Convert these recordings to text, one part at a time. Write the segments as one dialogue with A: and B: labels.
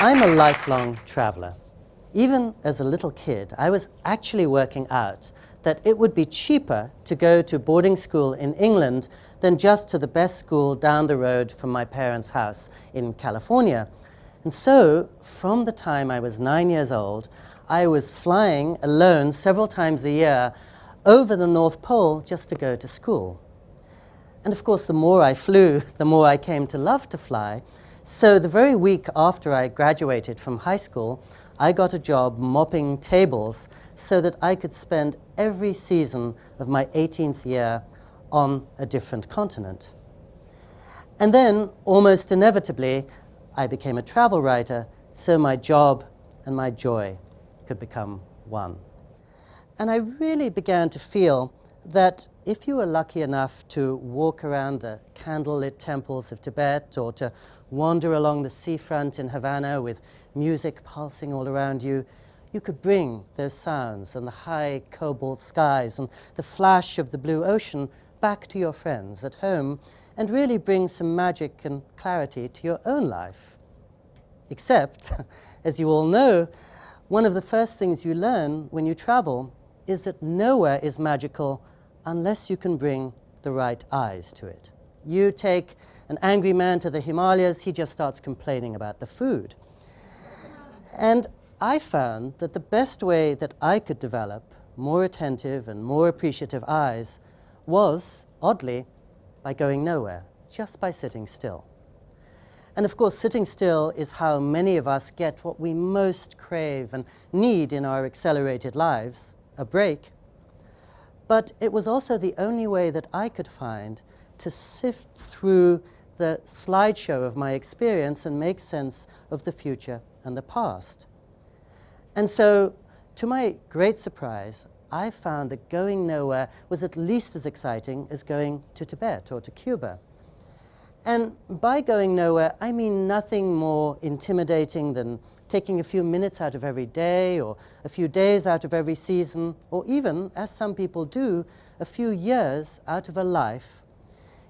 A: I'm a lifelong traveler. Even as a little kid, I was actually working out that it would be cheaper to go to boarding school in England than just to the best school down the road from my parents' house in California. And so, from the time I was 9 years old, I was flying alone several times a year over the North Pole just to go to school. And of course, the more I flew, the more I came to love to fly. So the very week after I graduated from high school, I got a job mopping tables so that I could spend every season of my 18th year on a different continent. And then, almost inevitably, I became a travel writer, so my job and my joy could become one. And I really began to feel that if you were lucky enough to walk around the candlelit temples of Tibet or to wander along the seafront in Havana with music pulsing all around you, you could bring those sounds and the high cobalt skies and the flash of the blue ocean back to your friends at home and really bring some magic and clarity to your own life. Except, as you all know, one of the first things you learn when you travel is that nowhere is magical unless you can bring the right eyes to it. You take an angry man to the Himalayas, he just starts complaining about the food. And I found that the best way that I could develop more attentive and more appreciative eyes was, oddly, by going nowhere, just by sitting still. And of course, sitting still is how many of us get what we most crave and need in our accelerated lives, a break. But it was also the only way that I could find to sift through the slideshow of my experience and make sense of the future and the past. And so, to my great surprise, I found that going nowhere was at least as exciting as going to Tibet or to Cuba. And by going nowhere, I mean nothing more intimidating than taking a few minutes out of every day or a few days out of every season, or even, as some people do, a few years out of a life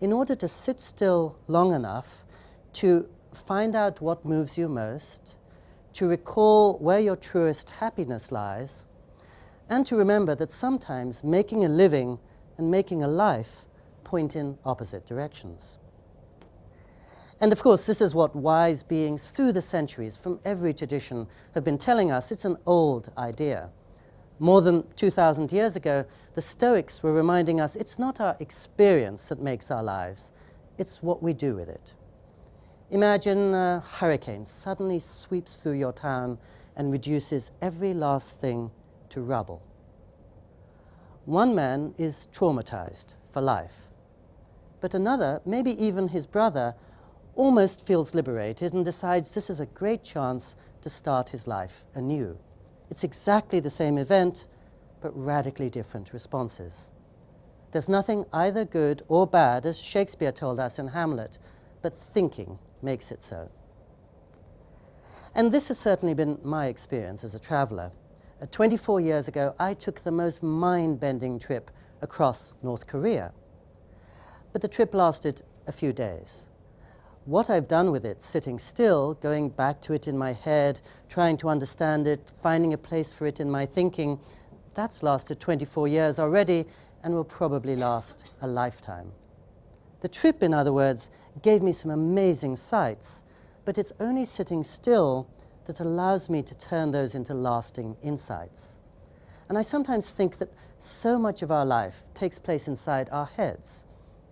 A: in order to sit still long enough to find out what moves you most, to recall where your truest happiness lies, and to remember that sometimes making a living and making a life point in opposite directions. And of course, this is what wise beings through the centuries from every tradition have been telling us. It's an old idea. More than 2,000 years ago, the Stoics were reminding us it's not our experience that makes our lives, it's what we do with it. Imagine a hurricane suddenly sweeps through your town and reduces every last thing to rubble. One man is traumatized for life, but another, maybe even his brother, almost feels liberated and decides this is a great chance to start his life anew. It's exactly the same event, but radically different responses. There's nothing either good or bad, as Shakespeare told us in Hamlet, but thinking makes it so. And this has certainly been my experience as a traveler. 24 years ago, I took the most mind-bending trip across North Korea. But the trip lasted a few days. What I've done with it, sitting still, going back to it in my head, trying to understand it, finding a place for it in my thinking, that's lasted 24 years already and will probably last a lifetime. The trip, in other words, gave me some amazing sights, but it's only sitting still that allows me to turn those into lasting insights. And I sometimes think that so much of our life takes place inside our heads,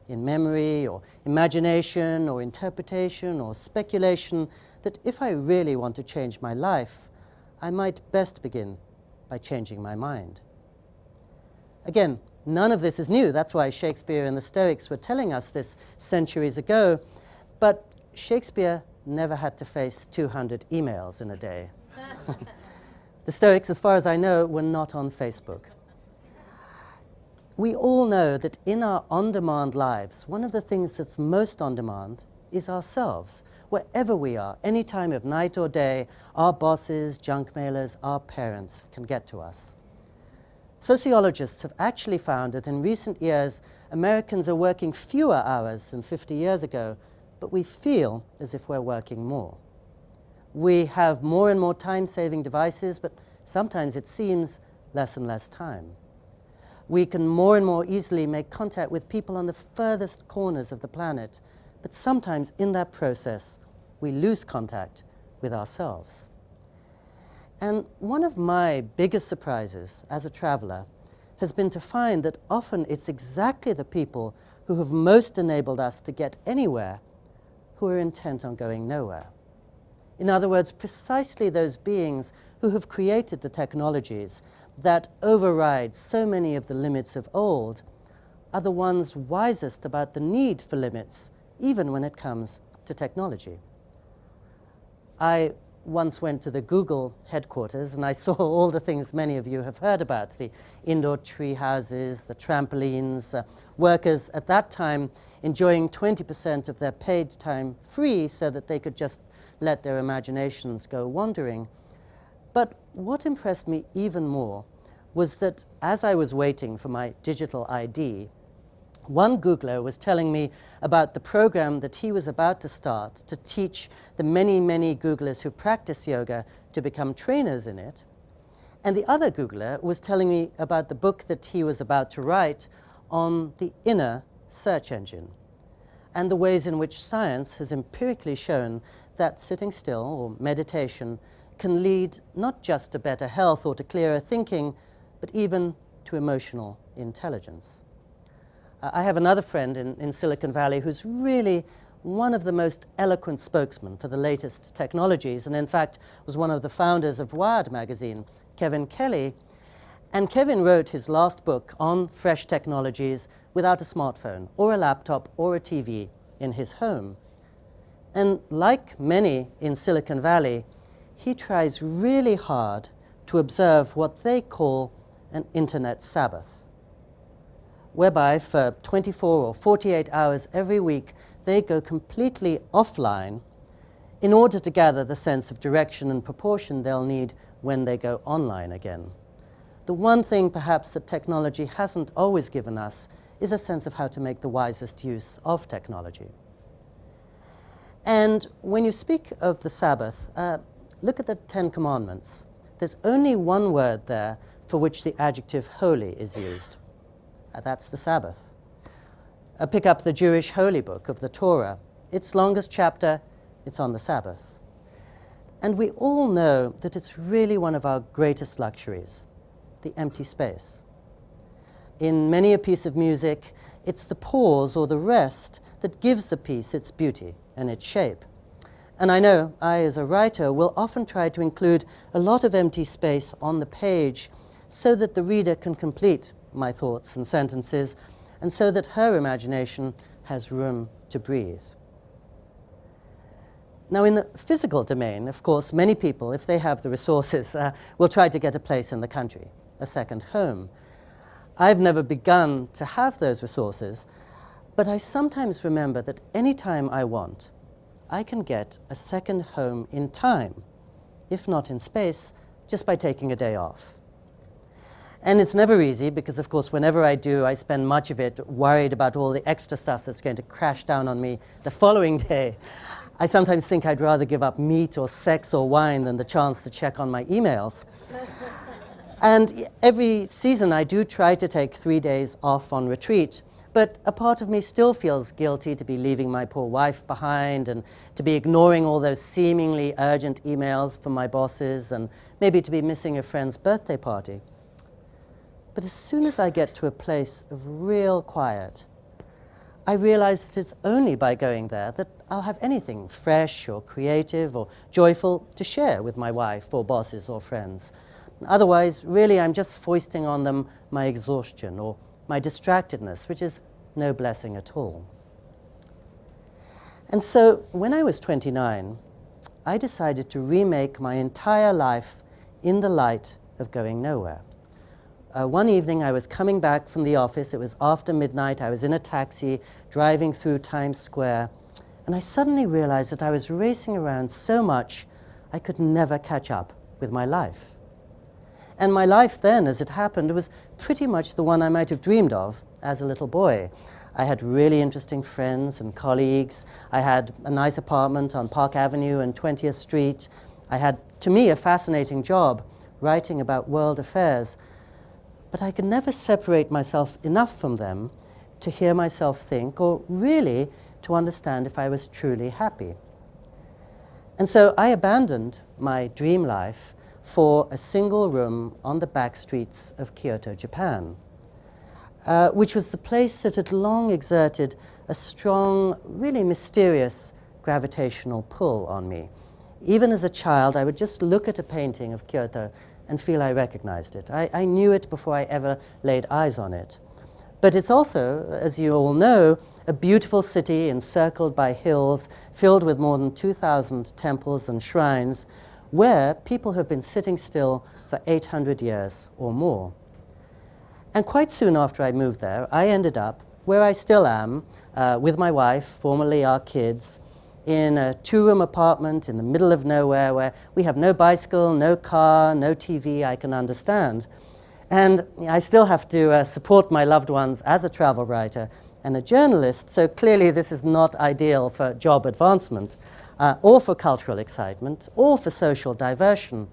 A: in memory or imagination or interpretation or speculation, that if I really want to change my life, I might best begin by changing my mind. Again, none of this is new. That's why Shakespeare and the Stoics were telling us this centuries ago. But Shakespeare never had to face 200 emails in a day. The Stoics, as far as I know, were not on Facebook. We all know that in our on-demand lives, one of the things that's most on demand is ourselves. Wherever we are, any time of night or day, our bosses, junk mailers, our parents can get to us. Sociologists have actually found that in recent years, Americans are working fewer hours than 50 years ago, but we feel as if we're working more. We have more and more time-saving devices, but sometimes it seems less and less time. We can more and more easily make contact with people on the furthest corners of the planet, but sometimes in that process, we lose contact with ourselves. And one of my biggest surprises as a traveler has been to find that often it's exactly the people who have most enabled us to get anywhere who are intent on going nowhere. In other words, precisely those beings who have created the technologies that override so many of the limits of old are the ones wisest about the need for limits, even when it comes to technology. I once went to the Google headquarters and I saw all the things many of you have heard about, the indoor tree houses, the trampolines, workers at that time enjoying 20% of their paid time free so that they could just let their imaginations go wandering. But what impressed me even more was that as I was waiting for my digital ID, one Googler was telling me about the program that he was about to start to teach the many, many Googlers who practice yoga to become trainers in it. And the other Googler was telling me about the book that he was about to write on the inner search engine and the ways in which science has empirically shown that sitting still or meditation can lead not just to better health or to clearer thinking, but even to emotional intelligence. I have another friend in Silicon Valley who's really one of the most eloquent spokesmen for the latest technologies, and in fact was one of the founders of Wired magazine, Kevin Kelly. And Kevin wrote his last book on fresh technologies without a smartphone or a laptop or a TV in his home. And like many in Silicon Valley, he tries really hard to observe what they call an internet Sabbath, whereby for 24 or 48 hours every week, they go completely offline in order to gather the sense of direction and proportion they'll need when they go online again. The one thing perhaps that technology hasn't always given us is a sense of how to make the wisest use of technology. And when you speak of the Sabbath, look at the Ten Commandments. There's only one word there for which the adjective holy is used. That's the Sabbath. Pick up the Jewish holy book of the Torah. Its longest chapter, it's on the Sabbath. And we all know that it's really one of our greatest luxuries, the empty space. In many a piece of music, it's the pause or the rest that gives the piece its beauty and its shape. And I know I, as a writer, will often try to include a lot of empty space on the page so that the reader can complete my thoughts and sentences, and so that her imagination has room to breathe. Now, in the physical domain, of course, many people, if they have the resources, will try to get a place in the country, a second home. I've never begun to have those resources, but I sometimes remember that any time I want, I can get a second home in time, if not in space, just by taking a day off. And it's never easy because, of course, whenever I do, I spend much of it worried about all the extra stuff that's going to crash down on me the following day. I sometimes think I'd rather give up meat or sex or wine than the chance to check on my emails. And every season I do try to take 3 days off on retreat, but a part of me still feels guilty to be leaving my poor wife behind and to be ignoring all those seemingly urgent emails from my bosses and maybe to be missing a friend's birthday party. But as soon as I get to a place of real quiet, I realize that it's only by going there that I'll have anything fresh or creative or joyful to share with my wife or bosses or friends. Otherwise, really, I'm just foisting on them my exhaustion or my distractedness, which is no blessing at all. And so, when I was 29, I decided to remake my entire life in the light of going nowhere. One evening, I was coming back from the office. It was after midnight. I was in a taxi driving through Times Square, and I suddenly realized that I was racing around so much I could never catch up with my life. And my life then, as it happened, was pretty much the one I might have dreamed of as a little boy. I had really interesting friends and colleagues. I had a nice apartment on Park Avenue and 20th Street. I had, to me, a fascinating job writing about world affairs, but I could never separate myself enough from them to hear myself think, or really to understand if I was truly happy. And so I abandoned my dream life for a single room on the back streets of Kyoto, Japan, which was the place that had long exerted a strong, really mysterious gravitational pull on me. Even as a child, I would just look at a painting of Kyoto and feel I recognized it. I knew it before I ever laid eyes on it. But it's also, as you all know, a beautiful city encircled by hills, filled with more than 2,000 temples and shrines, where people have been sitting still for 800 years or more. And quite soon after I moved there, I ended up where I still am, with my wife, formerly our kids, in a two-room apartment in the middle of nowhere where we have no bicycle, no car, no TV I can understand. And I still have to support my loved ones as a travel writer and a journalist, so clearly this is not ideal for job advancement, or for cultural excitement, or for social diversion.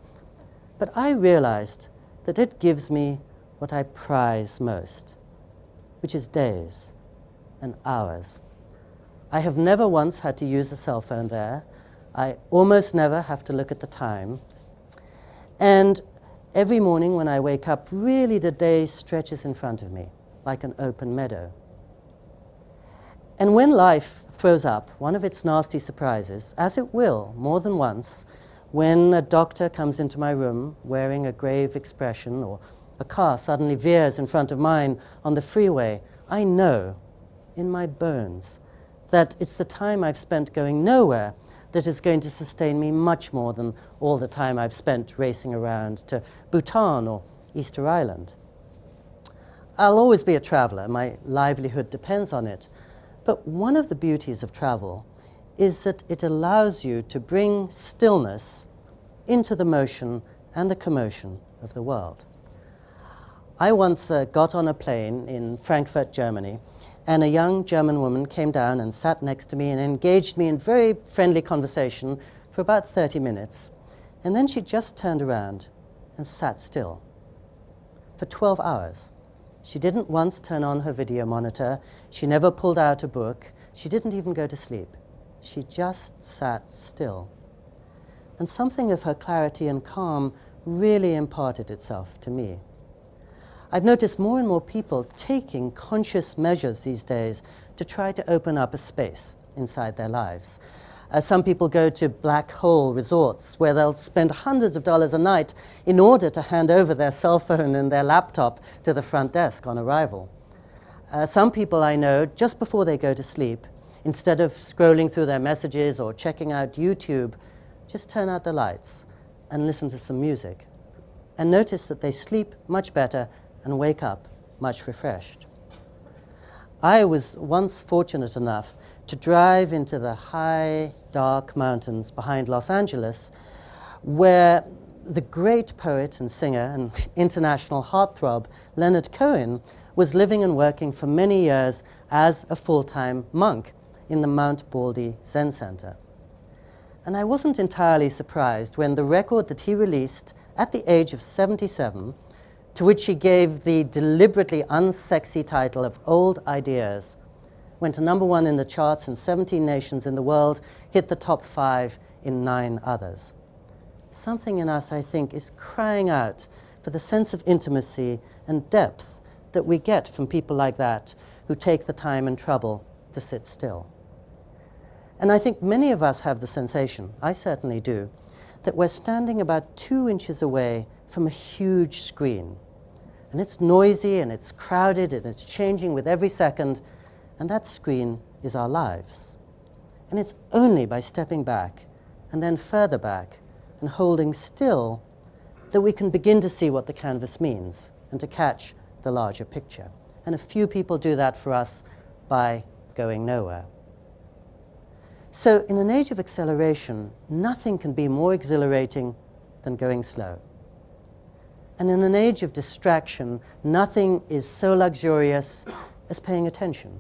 A: But I realized that it gives me what I prize most, which is days and hours. I have never once had to use a cell phone there. I almost never have to look at the time. And every morning when I wake up, really the day stretches in front of me like an open meadow. And when life throws up one of its nasty surprises, as it will more than once, when a doctor comes into my room wearing a grave expression, or a car suddenly veers in front of mine on the freeway, I know in my bones that it's the time I've spent going nowhere that is going to sustain me much more than all the time I've spent racing around to Bhutan or Easter Island. I'll always be a traveler. My livelihood depends on it. But one of the beauties of travel is that it allows you to bring stillness into the motion and the commotion of the world. I once got on a plane in Frankfurt, Germany, and a young German woman came down and sat next to me and engaged me in very friendly conversation for about 30 minutes. And then she just turned around and sat still for 12 hours. She didn't once turn on her video monitor. She never pulled out a book. She didn't even go to sleep. She just sat still. And something of her clarity and calm really imparted itself to me. I've noticed more and more people taking conscious measures these days to try to open up a space inside their lives. Some people go to black hole resorts where they'll spend hundreds of dollars a night in order to hand over their cell phone and their laptop to the front desk on arrival. Some people I know, just before they go to sleep, instead of scrolling through their messages or checking out YouTube, just turn out the lights and listen to some music, and notice that they sleep much better and wake up much refreshed. I was once fortunate enough to drive into the high, dark mountains behind Los Angeles, where the great poet and singer and international heartthrob Leonard Cohen was living and working for many years as a full-time monk in the Mount Baldy Zen Center. And I wasn't entirely surprised when the record that he released at the age of 77, to which he gave the deliberately unsexy title of Old Ideas, went to #1 in the charts in 17 nations in the world, hit the top 5 in 9 others. Something in us, I think, is crying out for the sense of intimacy and depth that we get from people like that who take the time and trouble to sit still. And I think many of us have the sensation, I certainly do, that we're standing about 2 inches away from a huge screen. And it's noisy and it's crowded and it's changing with every second, and that screen is our lives. And it's only by stepping back and then further back and holding still that we can begin to see what the canvas means and to catch the larger picture. And a few people do that for us by going nowhere. So in an age of acceleration, nothing can be more exhilarating than going slow. And in an age of distraction, nothing is so luxurious as paying attention.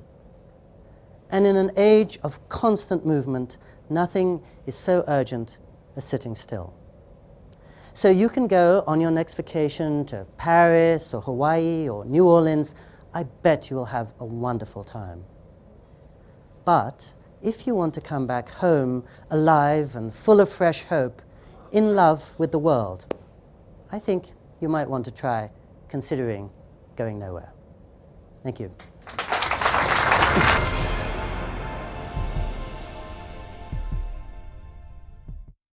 A: And in an age of constant movement, nothing is so urgent as sitting still. So you can go on your next vacation to Paris or Hawaii or New Orleans. I bet you will have a wonderful time. But if you want to come back home alive and full of fresh hope, in love with the world, I think you might want to try considering going nowhere. Thank you.